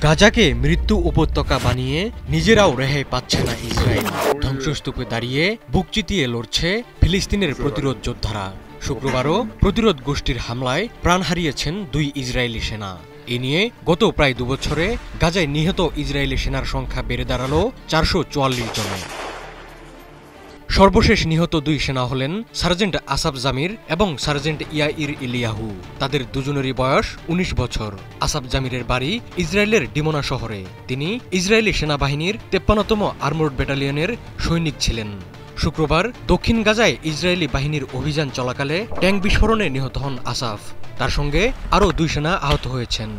গাজাকে মৃত্যু উপত্যকা বানিয়ে নিজেরাও রেহাই পাচ্ছে না ইসরায়েল। ধ্বংসস্তূপে দাঁড়িয়ে বুক চিতিয়ে লড়ছে ফিলিস্তিনের প্রতিরোধ যোদ্ধারা। শুক্রবারও প্রতিরোধ গোষ্ঠীর হামলায় প্রাণ হারিয়েছেন 2 ইসরায়েলি সেনা। এ নিয়ে গত প্রায় 2 বছরে গাজায় নিহত ইসরায়েলি সেনার সংখ্যা বেড়ে দাঁড়ালো 444 জনে। সর্বশেষ নিহত 2 সেনা হলেন সার্জেন্ট আসাফ জামির এবং সার্জেন্ট ইয়াইর ইলিয়াহু। তাদের দুজনেরই বয়স 19 বছর। আসাফ জামিরের বাড়ি ইসরায়েলের ডিমোনা শহরে। তিনি ইসরায়েলি সেনাবাহিনীর 53তম আর্মোর্ড ব্যাটালিয়নের সৈনিক ছিলেন। শুক্রবার দক্ষিণ গাজায় ইসরায়েলি বাহিনীর অভিযান চলাকালে ট্যাঙ্ক বিস্ফোরণে নিহত হন আসাফ। তার সঙ্গে আরও 2 সেনা আহত হয়েছেন।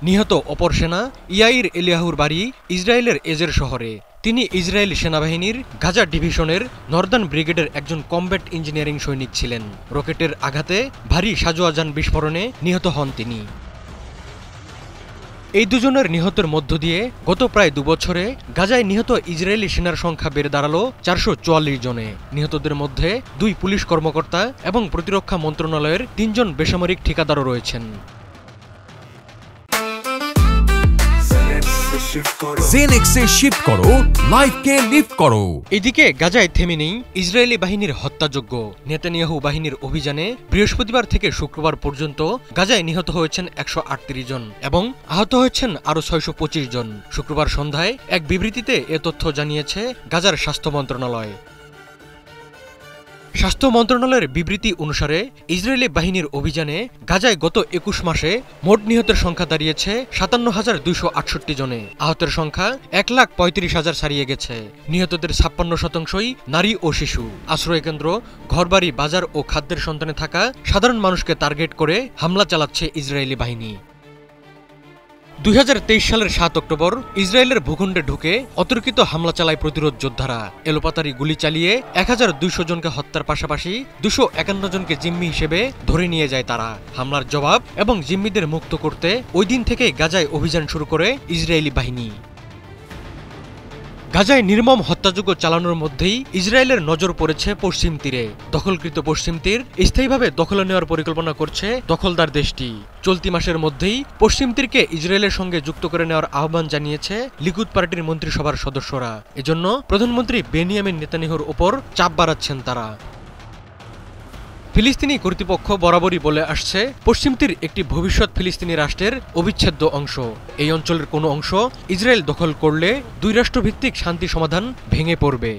নিহত অপর সেনা ইয়াইর এলিয়াহুর বাড়ি ইসরায়েলের এজের শহরে। তিনি ইসরায়েলি সেনাবাহিনীর গাজা ডিভিশনের নর্দার্ন ব্রিগেডের একজন কমব্যাট ইঞ্জিনিয়ারিং সৈনিক ছিলেন। রকেটের আঘাতে ভারী সাজোয়াজান বিস্ফোরণে নিহত হন তিনি। এই দুজনের নিহতের মধ্য দিয়ে গত প্রায় 2 বছরে গাজায় নিহত ইসরায়েলি সেনার সংখ্যা বেড়ে দাঁড়ালো 444 জনে। নিহতদের মধ্যে 2 পুলিশ কর্মকর্তা এবং প্রতিরক্ষা মন্ত্রণালয়ের 3 জন বেসামরিক ঠিকাদারও রয়েছেন। জেনেক্সে শিফট করো, লাইফকে লিফট করো। এদিকে গাজায় থেমে নেই ইসরায়েলি বাহিনীর হত্যাযজ্ঞ। নেতানিয়াহু বাহিনীর অভিযানে বৃহস্পতিবার থেকে শুক্রবার পর্যন্ত গাজায় নিহত হয়েছেন 138 জন এবং আহত হয়েছেন আরও 625 জন। শুক্রবার সন্ধ্যায় এক বিবৃতিতে এ তথ্য জানিয়েছে গাজার স্বাস্থ্য মন্ত্রণালয়। স্বাস্থ্য মন্ত্রণালয়ের বিবৃতি অনুসারে ইসরায়েলি বাহিনীর অভিযানে গাজায় গত 21 মাসে মোট নিহতের সংখ্যা দাঁড়িয়েছে 57,268 জনে। আহতের সংখ্যা 1,35,000 ছাড়িয়ে গেছে। নিহতদের 56%ই নারী ও শিশু। আশ্রয়কেন্দ্র, ঘরবাড়ি, বাজার ও খাদ্যের সন্ধানে থাকা সাধারণ মানুষকে টার্গেট করে হামলা চালাচ্ছে ইসরায়েলি বাহিনী। 2023 সালের 7 অক্টোবর ইসরায়েলের ভূখণ্ডে ঢুকে অতর্কিত হামলা চালায় প্রতিরোধ যোদ্ধারা। এলোপাতারি গুলি চালিয়ে 1200 জনকে হত্যার পাশাপাশি 251 জনকে জিম্মি হিসেবে ধরে নিয়ে যায় তারা। হামলার জবাব এবং জিম্মিদের মুক্ত করতে ওই দিন থেকে গাজায় অভিযান শুরু করে ইসরায়েলি বাহিনী। গাজায় নির্মম হত্যাযজ্ঞ চালানোর মধ্যেই ইসরায়েলের নজর পড়েছে পশ্চিম তীরে। দখলকৃত পশ্চিম তীর স্থায়ীভাবে দখলে নেওয়ার পরিকল্পনা করছে দখলদার দেশটি। চলতি মাসের মধ্যেই পশ্চিম তীরকে ইসরায়েলের সঙ্গে যুক্ত করে নেওয়ার আহ্বান জানিয়েছে লিকুদ পার্টির মন্ত্রিসভার সদস্যরা। এজন্য প্রধানমন্ত্রী বেনিয়ামিন নেতানিয়াহুর ওপর চাপ বাড়াচ্ছেন তারা। ফিলিস্তিনি কর্তৃপক্ষ বরাবরই বলে আসছে পশ্চিম তীর একটি ভবিষ্যৎ ফিলিস্তিনি রাষ্ট্রের অবিচ্ছেদ্য অংশ। এই অঞ্চলের কোনো অংশ ইসরায়েল দখল করলে 2 রাষ্ট্রভিত্তিক শান্তি সমাধান ভেঙে পড়বে।